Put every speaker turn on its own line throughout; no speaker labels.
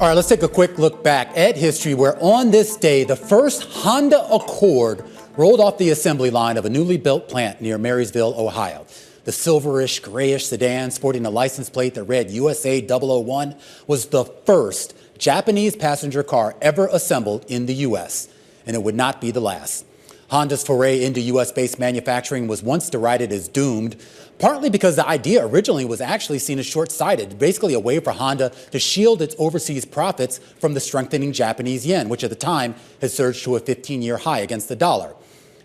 All right, let's take a quick look back at history where on this day, the first Honda Accord rolled off the assembly line of a newly built plant near Marysville, Ohio. The silverish, grayish sedan sporting a license plate that read USA 001 was the first Japanese passenger car ever assembled in the U.S., and it would not be the last. Honda's foray into U.S.-based manufacturing was once derided as doomed, partly because the idea originally was actually seen as short-sighted, basically a way for Honda to shield its overseas profits from the strengthening Japanese yen, which at the time had surged to a 15-year high against the dollar.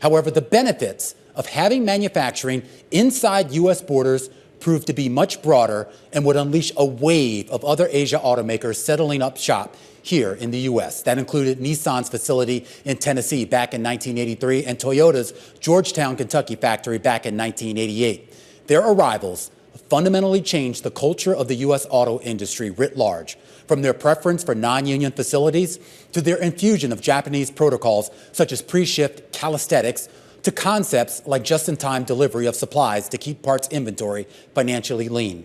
However, the benefits of having manufacturing inside U.S. borders proved to be much broader and would unleash a wave of other Asia automakers settling up shop here in the U.S. That included Nissan's facility in Tennessee back in 1983 and Toyota's Georgetown, Kentucky factory back in 1988. Their arrivals fundamentally changed the culture of the U.S. auto industry writ large, from their preference for non-union facilities to their infusion of Japanese protocols such as pre-shipped calisthenics to concepts like just-in-time delivery of supplies to keep parts inventory financially lean.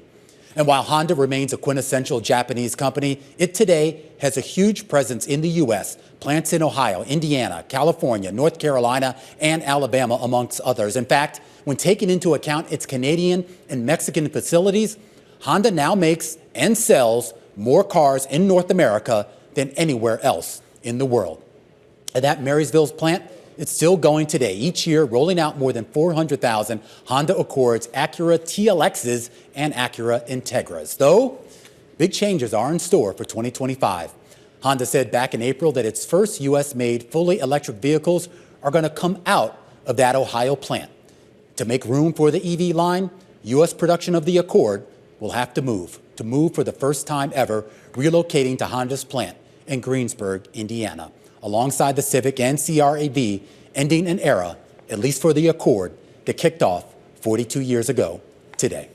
And while Honda remains a quintessential Japanese company, it today has a huge presence in the U.S., plants in Ohio, Indiana, California, North Carolina, and Alabama, amongst others. In fact, when taking into account its Canadian and Mexican facilities, Honda now makes and sells more cars in North America than anywhere else in the world. And that Marysville's plant, it's still going today, each year rolling out more than 400,000 Honda Accords, Acura TLXs, and Acura Integras. Though, big changes are in store for 2025. Honda said back in April that its first U.S.-made fully electric vehicles are going to come out of that Ohio plant. To make room for the EV line, U.S. production of the Accord will have to move for the first time ever, relocating to Honda's plant in Greensburg, Indiana, alongside the Civic and CR-V, ending an era, at least for the Accord, that kicked off 42 years ago today.